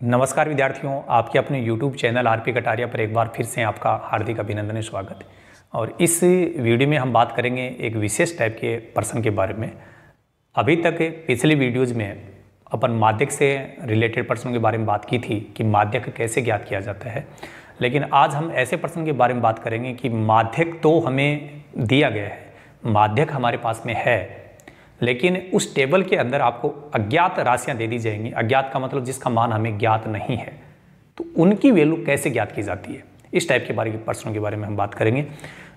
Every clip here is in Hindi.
नमस्कार विद्यार्थियों, आपके अपने YouTube चैनल आरपी कटारिया पर एक बार फिर से आपका हार्दिक अभिनंदन स्वागत है। और इस वीडियो में हम बात करेंगे एक विशेष टाइप के प्रश्न के बारे में। अभी तक पिछली वीडियोज़ में अपन माध्यक से रिलेटेड प्रश्नों के बारे में बात की थी कि माध्यक कैसे ज्ञात किया जाता है, लेकिन आज हम ऐसे प्रश्न के बारे में बात करेंगे कि माध्यक तो हमें दिया गया है, माध्यक हमारे पास में है, लेकिन उस टेबल के अंदर आपको अज्ञात राशियां दे दी जाएंगी। अज्ञात का मतलब जिसका मान हमें ज्ञात नहीं है, तो उनकी वैल्यू कैसे ज्ञात की जाती है, इस टाइप के बारे के प्रश्नों के बारे में हम बात करेंगे।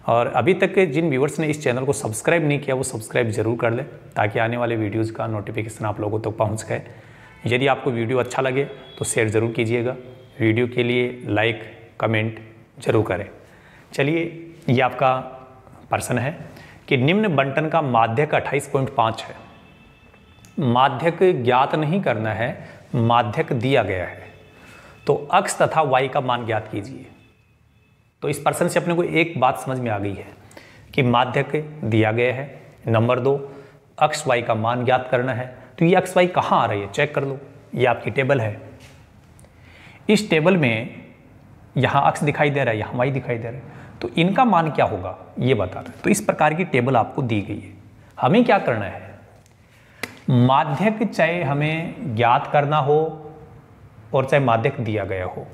और अभी तक के जिन व्यूअर्स ने इस चैनल को सब्सक्राइब नहीं किया वो सब्सक्राइब जरूर कर लें, ताकि आने वाले वीडियोज़ का नोटिफिकेशन आप लोगों तक पहुँच गए। यदि आपको वीडियो अच्छा लगे तो शेयर ज़रूर कीजिएगा, वीडियो के लिए लाइक कमेंट जरूर करें। चलिए, ये आपका प्रश्न है कि निम्न बंटन का माध्यक 28.5 है। माध्यक ज्ञात नहीं करना है, माध्यक दिया गया है, तो x तथा y का मान ज्ञात कीजिए। तो इस प्रश्न से अपने को एक बात समझ में आ गई है कि माध्यक दिया गया है। नंबर 2, x y का मान ज्ञात करना है। तो ये x y कहाँ आ रही है, चेक कर लो। ये आपकी टेबल है। इस टेबल में यहाँ x दिखाई दे रहा है, यहाँ y दिखाई दे रहा है, तो इनका मान क्या होगा ये बता रहे हैं। तो इस प्रकार की टेबल आपको दी गई है। हमें क्या करना है, माध्यक चाहे हमें ज्ञात करना हो और चाहे माध्यक दिया गया हो।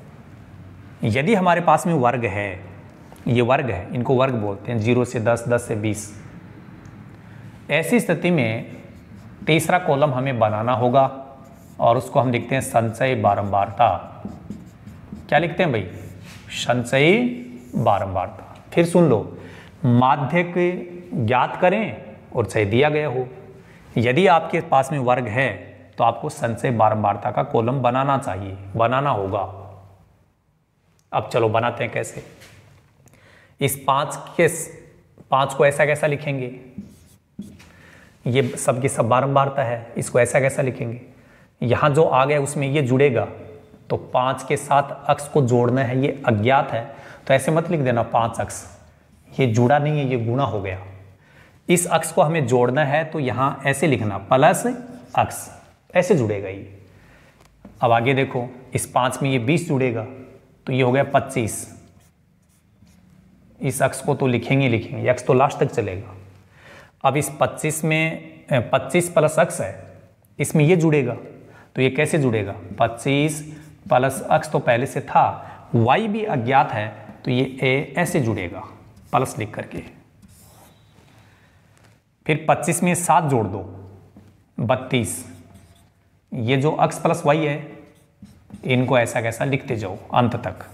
यदि हमारे पास में वर्ग है, ये वर्ग है, इनको वर्ग बोलते हैं, 0 से 10, 10 से 20। ऐसी स्थिति में तीसरा कॉलम हमें बनाना होगा और उसको हम लिखते हैं संचय बारंबारता। क्या लिखते हैं भाई, संचयी बारंबारता। फिर सुन लो, माध्यक ज्ञात करें और चाहे दिया गया हो। यदि आपके पास में वर्ग है तो आपको संचय बारंबारता का कॉलम बनाना चाहिए, बनाना होगा। अब चलो बनाते हैं कैसे। इस 5 को ऐसा कैसा लिखेंगे, ये सब की सब बारंबारता है, इसको ऐसा कैसा लिखेंगे। यहां जो आ गया उसमें ये जुड़ेगा, तो 5 के साथ x को जोड़ना है, ये अज्ञात है, तो ऐसे मत लिख देना 5x, ये जुड़ा नहीं है, ये गुणा हो गया। इस x को हमें जोड़ना है तो यहां ऐसे लिखना प्लस x, ऐसे जुड़ेगा ये। अब आगे देखो, इस 5 में ये 20 जुड़ेगा तो ये हो गया 25। इस x को तो लिखेंगे, x तो लास्ट तक चलेगा। अब इस 25 में 25 प्लस x है, इसमें ये जुड़ेगा तो ये कैसे जुड़ेगा, 25 प्लस x तो पहले से था, y भी अज्ञात है तो ये a ऐसे जुड़ेगा प्लस लिख करके। फिर 25 में 7 जोड़ दो, 32। ये जो x प्लस y है इनको ऐसा कैसा लिखते जाओ अंत तक।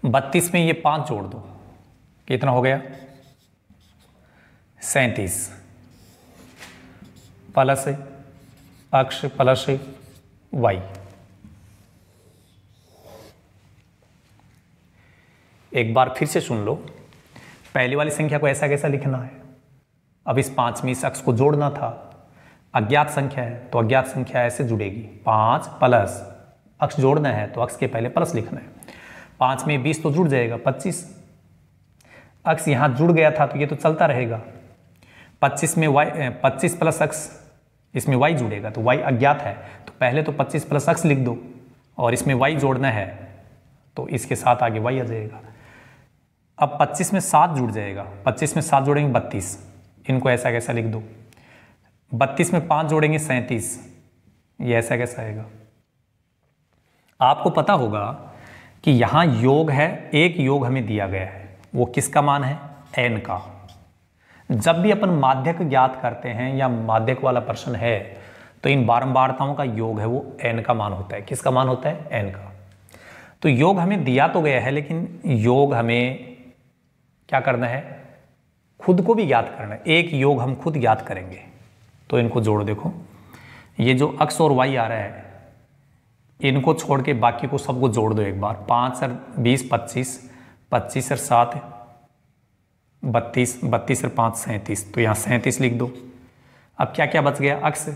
32 में ये 5 जोड़ दो, कितना हो गया, 37 प्लस x प्लस y। एक बार फिर से सुन लो, पहली वाली संख्या को ऐसा कैसा लिखना है। अब इस 5 में इस x को जोड़ना था, अज्ञात संख्या है तो अज्ञात संख्या ऐसे जुड़ेगी, 5 प्लस x जोड़ना है तो x के पहले प्लस लिखना है। 5 में 20 तो जुड़ जाएगा, 25 x यहाँ जुड़ गया था तो ये तो चलता रहेगा। 25 में y, 25 प्लस x, इसमें y जुड़ेगा तो y अज्ञात है, तो पहले तो 25 प्लस x लिख दो और इसमें y जोड़ना है तो इसके साथ आगे y आ जाएगा। अब 25 में 7 जुड़ जाएगा, 25 में 7 जोड़ेंगे 32, इनको ऐसा कैसा लिख दो। 32 में 5 जोड़ेंगे 37, ये ऐसा कैसा आएगा। आपको पता होगा कि यहाँ योग है, एक योग हमें दिया गया है, वो किसका मान है, n का। जब भी अपन माध्यक ज्ञात करते हैं या माध्यक वाला प्रश्न है तो इन बारंबारताओं का योग है वो n का मान होता है। किसका मान होता है, n का। तो योग हमें दिया तो गया है, लेकिन योग हमें क्या करना है, खुद को भी ज्ञात करना है। एक योग हम खुद ज्ञात करेंगे, तो इनको जोड़ देखो। ये जो x और y आ रहा है इनको छोड़ के बाकी को सबको जोड़ दो एक बार। 5 और 20 25, 25 और 7 32, 32 और 5 37, तो यहाँ 37 लिख दो। अब क्या क्या बच गया, x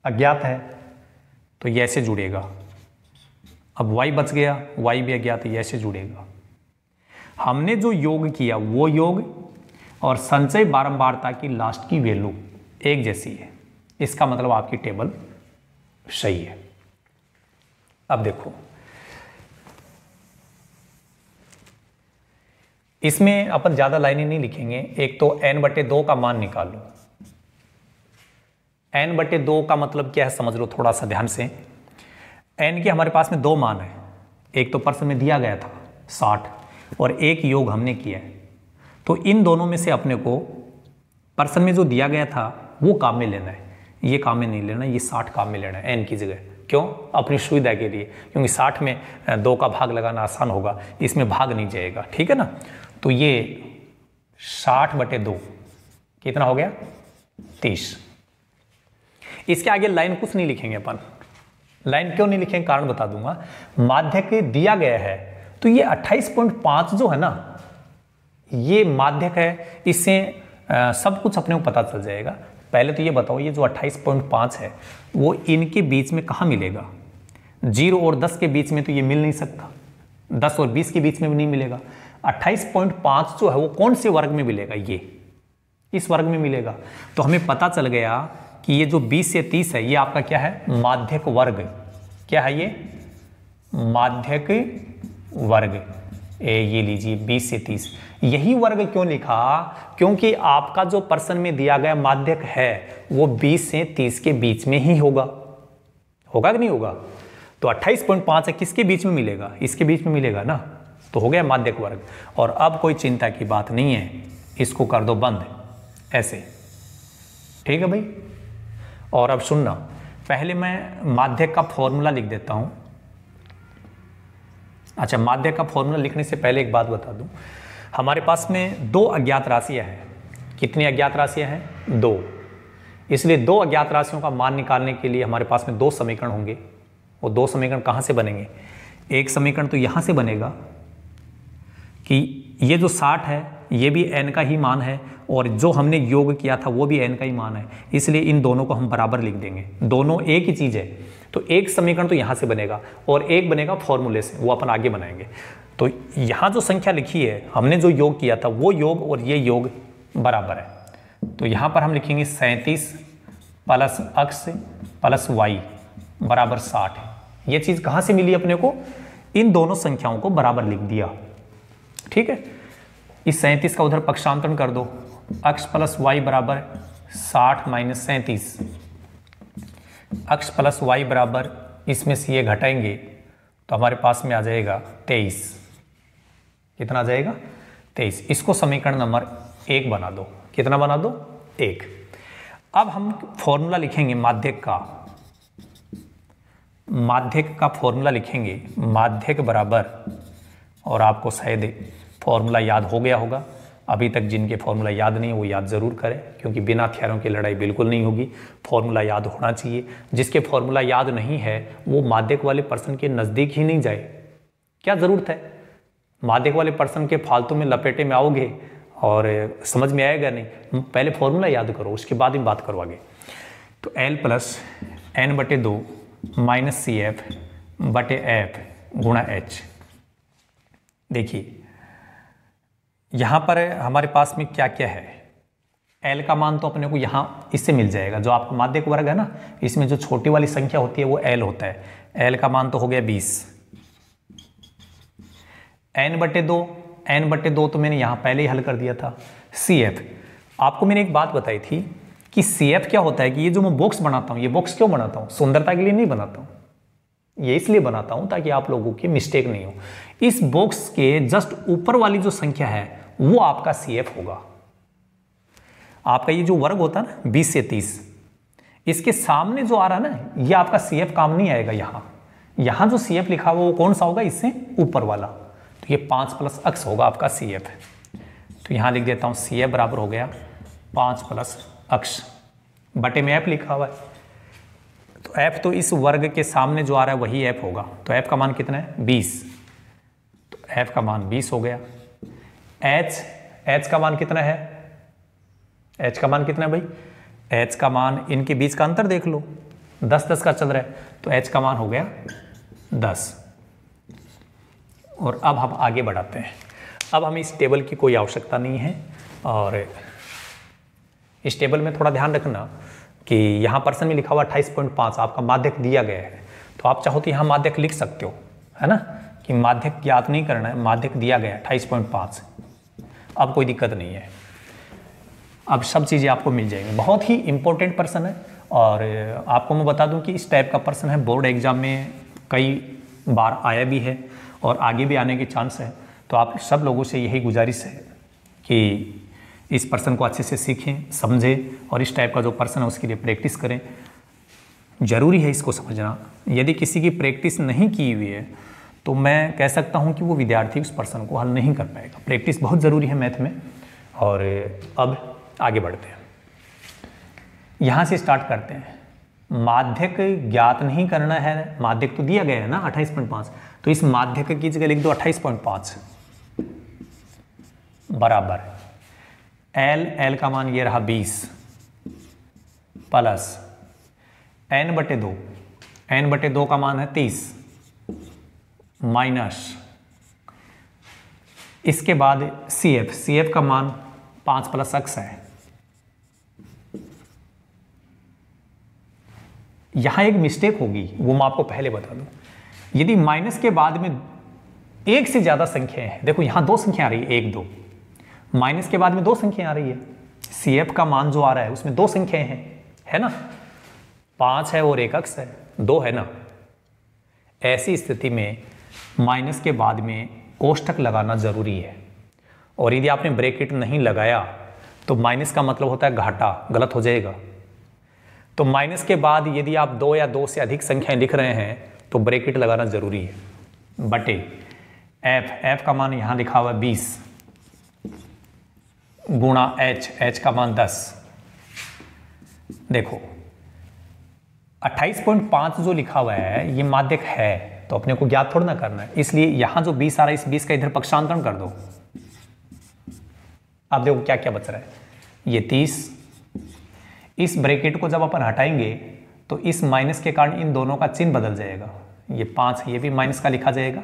अज्ञात है तो ये ऐसे जुड़ेगा। अब y बच गया, y भी अज्ञात है, ये ऐसे जुड़ेगा। हमने जो योग किया वो योग और संचय बारंबारता की लास्ट की वैल्यू एक जैसी है, इसका मतलब आपकी टेबल सही है। अब देखो, इसमें अपन ज्यादा लाइनें नहीं लिखेंगे। एक तो n/2 का मान निकालो। n/2 का मतलब क्या है समझ लो थोड़ा सा ध्यान से। n के हमारे पास में दो मान है, एक तो प्रश्न में दिया गया था 60 और एक योग हमने किया है। तो इन दोनों में से अपने को प्रश्न में जो दिया गया था वो काम में लेना है, ये काम में नहीं लेना, ये 60 काम में लेना है n की जगह। क्यों? अपनी सुविधा के लिए, क्योंकि 60 में 2 का भाग लगाना आसान होगा, इसमें भाग नहीं जाएगा, ठीक है ना। तो ये 60/2 कितना हो गया? 30। इसके आगे लाइन कुछ नहीं लिखेंगे अपन। लाइन क्यों नहीं लिखेंगे कारण बता दूंगा। माध्यक दिया गया है तो ये 28.5 जो है ना, ये माध्यक है, इससे सब कुछ अपने को पता चल जाएगा। पहले तो ये बताओ, ये जो 28.5 है वो इनके बीच में कहाँ मिलेगा? 0 और 10 के बीच में तो ये मिल नहीं सकता, 10 और 20 के बीच में भी नहीं मिलेगा। 28.5 जो है वो कौन से वर्ग में मिलेगा? ये इस वर्ग में मिलेगा। तो हमें पता चल गया कि ये जो 20 से 30 है ये आपका क्या है? माध्यक वर्ग। क्या है ये? माध्यक वर्ग। ये लीजिए 20 से 30। यही वर्ग क्यों लिखा? क्योंकि आपका जो प्रश्न में दिया गया माध्यक है वो 20 से 30 के बीच में ही होगा। होगा कि नहीं होगा? तो 28.5 है, किसके बीच में मिलेगा? इसके बीच में मिलेगा ना, तो हो गया माध्यक वर्ग। और अब कोई चिंता की बात नहीं है, इसको कर दो बंद ऐसे, ठीक है भाई। और अब सुनना, पहले मैं माध्यक का फॉर्मूला लिख देता हूं। अच्छा, माध्यक का फॉर्मूला लिखने से पहले एक बात बता दूं, हमारे पास में 2 अज्ञात राशियां हैं। कितनी अज्ञात राशियां हैं? 2। इसलिए 2 अज्ञात राशियों का मान निकालने के लिए हमारे पास में 2 समीकरण होंगे। वो 2 समीकरण कहां से बनेंगे? एक समीकरण तो यहां से बनेगा कि ये जो 60 है ये भी n का ही मान है, और जो हमने योग किया था वो भी n का ही मान है, इसलिए इन दोनों को हम बराबर लिख देंगे। दोनों एक ही चीज़ है, तो एक समीकरण तो यहाँ से बनेगा और एक बनेगा फॉर्मूले से, वो अपन आगे बनाएंगे। तो यहाँ जो संख्या लिखी है, हमने जो योग किया था वो योग और ये योग बराबर है। तो यहाँ पर हम लिखेंगे 37 प्लस x प्लस y बराबर 60। ये चीज़ कहाँ से मिली अपने को? इन दोनों संख्याओं को बराबर लिख दिया, ठीक है। इस 37 का उधर पक्षांतरण कर दो, x प्लस वाई बराबर 60 माइनस 37, x प्लस वाई बराबर, इसमें से ये घटाएंगे तो हमारे पास में आ जाएगा 23। कितना आ जाएगा? 23। इसको समीकरण नंबर 1 बना दो। कितना बना दो? 1। अब हम फॉर्मूला लिखेंगे माध्यक का। माध्यक का फॉर्मूला लिखेंगे, माध्यक बराबर, और आपको शायद फॉर्मूला याद हो गया होगा। अभी तक जिनके फॉर्मूला याद नहीं है वो याद ज़रूर करें, क्योंकि बिना थ्योरम की लड़ाई बिल्कुल नहीं होगी। फॉर्मूला याद होना चाहिए। जिसके फॉर्मूला याद नहीं है वो माध्यक वाले पर्सन के नज़दीक ही नहीं जाए। क्या ज़रूरत है? माध्यक वाले पर्सन के फालतू में लपेटे में आओगे और समझ में आएगा नहीं। पहले फॉर्मूला याद करो, उसके बाद ही बात करो आगे। तो L plus n/2 minus CF/F गुणा H। देखिए यहाँ पर हमारे पास में क्या क्या है। L का मान तो अपने को यहाँ इससे मिल जाएगा, जो आपका माध्यक वर्ग है ना, इसमें जो छोटी वाली संख्या होती है वो L होता है। L का मान तो हो गया 20। n/2 तो मैंने यहाँ पहले ही हल कर दिया था। CF, आपको मैंने एक बात बताई थी कि CF क्या होता है कि ये जो मैं बॉक्स बनाता हूँ, ये बॉक्स क्यों बनाता हूँ? सुंदरता के लिए नहीं बनाता हूँ, ये इसलिए बनाता हूँ ताकि आप लोगों की मिस्टेक नहीं हो। इस बॉक्स के जस्ट ऊपर वाली जो संख्या है वो आपका CF होगा। आपका ये जो वर्ग होता है ना 20 से 30, इसके सामने जो आ रहा है ना, ये आपका CF काम नहीं आएगा। यहाँ जो CF लिखा हुआ वो कौन सा होगा? इससे ऊपर वाला। तो ये 5 प्लस x होगा आपका CF। तो यहाँ लिख देता हूँ CF बराबर हो गया 5 प्लस x, बटे में f लिखा हुआ है। तो f तो इस वर्ग के सामने जो आ रहा है वही f होगा। तो f का मान कितना है? 20। तो f का मान 20 हो गया। h का मान कितना है? h का मान कितना है भाई? h का मान, इनके बीच का अंतर देख लो, 10-10 का चल रहा है, तो h का मान हो गया 10। और अब हम आगे बढ़ाते हैं। अब हमें इस टेबल की कोई आवश्यकता नहीं है, और इस टेबल में थोड़ा ध्यान रखना कि यहाँ प्रश्न में लिखा हुआ 28.5 आपका माध्यक दिया गया है, तो आप चाहो तो यहाँ माध्यक लिख सकते हो, है ना, कि माध्यक ज्ञात नहीं करना है, माध्यक दिया गया 28.5। अब कोई दिक्कत नहीं है, अब सब चीज़ें आपको मिल जाएंगी। बहुत ही इंपॉर्टेंट प्रश्न है और आपको मैं बता दूं कि इस टाइप का प्रश्न है बोर्ड एग्जाम में कई बार आया भी है और आगे भी आने के चांस है। तो आप सब लोगों से यही गुजारिश है कि इस प्रश्न को अच्छे से सीखें, समझें और इस टाइप का जो प्रश्न है उसके लिए प्रैक्टिस करें। ज़रूरी है इसको समझना। यदि किसी की प्रैक्टिस नहीं की हुई है तो मैं कह सकता हूं कि वो विद्यार्थी उस प्रश्न को हल नहीं कर पाएगा। प्रैक्टिस बहुत ज़रूरी है मैथ में। और अब आगे बढ़ते हैं, यहाँ से स्टार्ट करते हैं। माध्यक ज्ञात नहीं करना है, माध्यक तो दिया गया है ना 28.5, तो इस माध्यक की जगह लिख दो 28.5 बराबर L का मान ये रहा 20 प्लस n/2 का मान है 30 माइनस इसके बाद CF का मान 5 + x है। यहां एक मिस्टेक होगी, वो मैं आपको पहले बता दूं। यदि माइनस के बाद में एक से ज्यादा संख्याएं हैं, देखो यहां 2 संख्या आ रही है 1 2, माइनस के बाद में 2 संख्याएं आ रही है। CF का मान जो आ रहा है उसमें 2 संख्याएं हैं, है ना, 5 है और 1 x है, 2 है ना। ऐसी स्थिति में माइनस के बाद में कोष्ठक लगाना जरूरी है। और यदि आपने ब्रैकेट नहीं लगाया तो माइनस का मतलब होता है घाटा, गलत हो जाएगा। तो माइनस के बाद यदि आप 2 या 2 से अधिक संख्याएं लिख रहे हैं तो ब्रैकेट लगाना जरूरी है। बटे f का मान यहां लिखा हुआ है 20 गुणा h का मान 10। देखो 28.5 जो लिखा हुआ है ये माध्यक है, तो अपने को ज्ञात थोड़ा ना करना है, इसलिए यहां जो 20 आ रहा है इस 20 का इधर पक्षांतरण कर दो। अब देखो क्या क्या बच रहा है, ये 30। इस ब्रैकेट को जब अपन हटाएंगे तो इस माइनस के कारण इन दोनों का चिन्ह बदल जाएगा। ये 5 ये भी माइनस का लिखा जाएगा,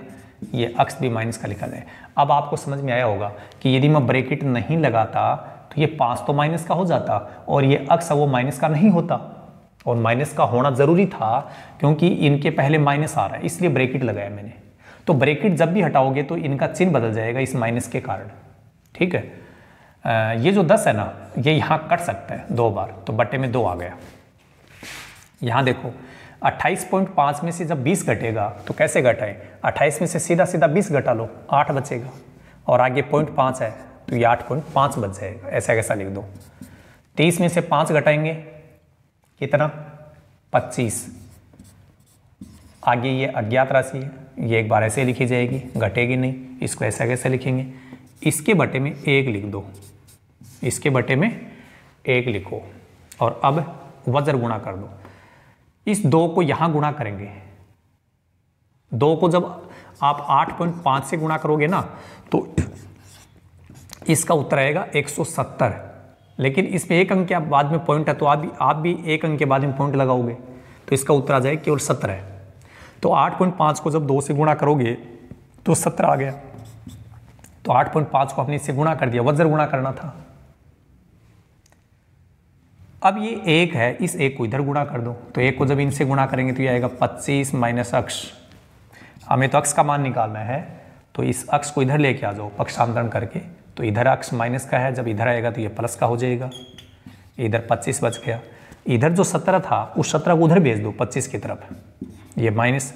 ये अक्स भी माइनस का लिखा जाएगा। अब आपको समझ में आया होगा कि यदि मैं ब्रैकेट नहीं लगाता तो ये 5 तो माइनस का हो जाता और ये अक्स वो माइनस का नहीं होता, और माइनस का होना जरूरी था क्योंकि इनके पहले माइनस आ रहा है, इसलिए ब्रैकेट लगाया मैंने। तो ब्रैकेट जब भी हटाओगे तो इनका चिन्ह बदल जाएगा इस माइनस के कारण, ठीक है। ये जो 10 है ना ये यहाँ कट सकता है 2 बार, तो बटे में 2 आ गया। यहाँ देखो 28.5 में से जब 20 घटेगा तो कैसे घटाएं, 28 में से सीधा 20 घटा लो, 8 बचेगा, और आगे 0.5 है तो ये 8.5 बच जाएगा। ऐसा कैसा लिख दो। 30 में से 5 घटाएंगे कितना, 25। आगे ये अज्ञात राशि है, ये एक बार ऐसे लिखी जाएगी, घटेगी नहीं, इसको ऐसा कैसे लिखेंगे, इसके बटे में 1 लिख दो, इसके बटे में 1 लिखो, और अब वज्र गुणा कर दो। इस 2 को यहां गुणा करेंगे, 2 को जब आप 8.5 से गुणा करोगे ना तो इसका उत्तर आएगा 170। लेकिन इसमें 1 अंक के बाद में पॉइंट है तो आप भी 1 अंक के बाद में पॉइंट लगाओगे तो इसका उत्तर आ जाएगा केवल 17। तो 8.5 को जब 2 से गुणा करोगे तो 17 आ गया। तो 8.5 को हमने इससे गुणा कर दिया, वज्र गुणा करना था। अब ये 1 है, इस 1 को इधर गुणा कर दो, तो 1 को जब इनसे गुणा करेंगे तो ये आएगा 25 माइनस अक्ष। हमें तो अक्ष का मान निकालना है, तो इस अक्ष को इधर लेके आ जाओ पक्षांतरण करके, तो इधर अक्ष माइनस का है, जब इधर आएगा तो ये प्लस का हो जाएगा। इधर 25 बच गया, इधर जो 17 था उस 17 को उधर भेज दो 25 की तरफ, ये माइनस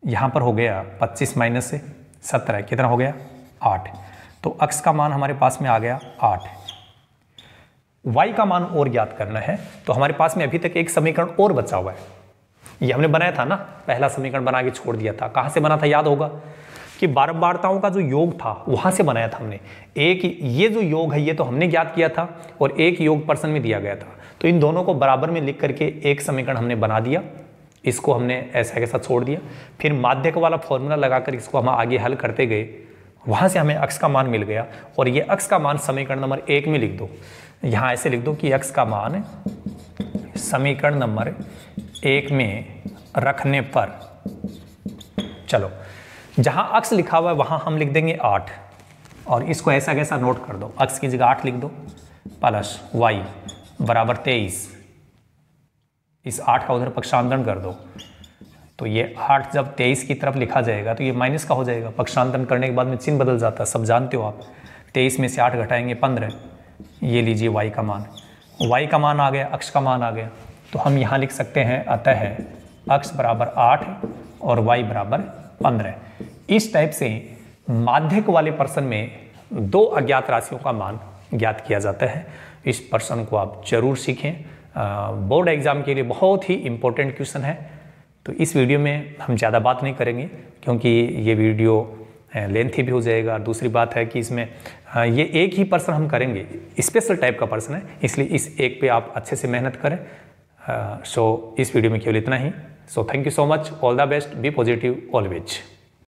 यहाँ पर हो गया 25 माइनस से 17 कितना हो गया 8। तो अक्ष का मान हमारे पास में आ गया 8। y का मान और ज्ञात करना है, तो हमारे पास में अभी तक एक समीकरण और बचा हुआ है। ये हमने बनाया था ना, पहला समीकरण बना के छोड़ दिया था। कहाँ से बना था याद होगा कि बारंबारताओं का जो योग था वहां से बनाया था हमने। एक ये जो योग है ये तो हमने ज्ञात किया था और एक योग प्रश्न में दिया गया था, तो इन दोनों को बराबर में लिख करके एक समीकरण हमने बना दिया। इसको हमने ऐसा कैसा छोड़ दिया, फिर माध्यक वाला फॉर्मूला लगाकर इसको हम आगे हल करते गए, वहां से हमें अक्ष का मान मिल गया। और ये अक्ष का मान समीकरण नंबर 1 में लिख दो, यहाँ ऐसे लिख दो कि अक्ष का मान समीकरण नंबर 1 में रखने पर, चलो जहां अक्ष लिखा हुआ है वहां हम लिख देंगे 8, और इसको ऐसा कैसा नोट कर दो, अक्ष की जगह 8 लिख दो, प्लस y बराबर 23। इस 8 का उधर पक्षांतरण कर दो, तो ये 8 जब 23 की तरफ लिखा जाएगा तो ये माइनस का हो जाएगा, पक्षांतरण करने के बाद में चिन्ह बदल जाता है, सब जानते हो आप। 23 में से 8 घटाएंगे 15, ये लीजिए y का मान, y का मान आ गया, अक्ष का मान आ गया। तो हम यहाँ लिख सकते हैं अतः अक्ष बराबर 8 और y बराबर 15। इस टाइप से माध्यक वाले प्रश्न में 2 अज्ञात राशियों का मान ज्ञात किया जाता है। इस प्रश्न को आप जरूर सीखें, बोर्ड एग्जाम के लिए बहुत ही इम्पोर्टेंट क्वेश्चन है। तो इस वीडियो में हम ज़्यादा बात नहीं करेंगे क्योंकि ये वीडियो लेंथी भी हो जाएगा। दूसरी बात है कि इसमें ये एक ही प्रश्न हम करेंगे, स्पेशल टाइप का प्रश्न है, इसलिए इस एक पे आप अच्छे से मेहनत करें। सो इस वीडियो में केवल इतना ही। So thank you so much, all the best, be positive always.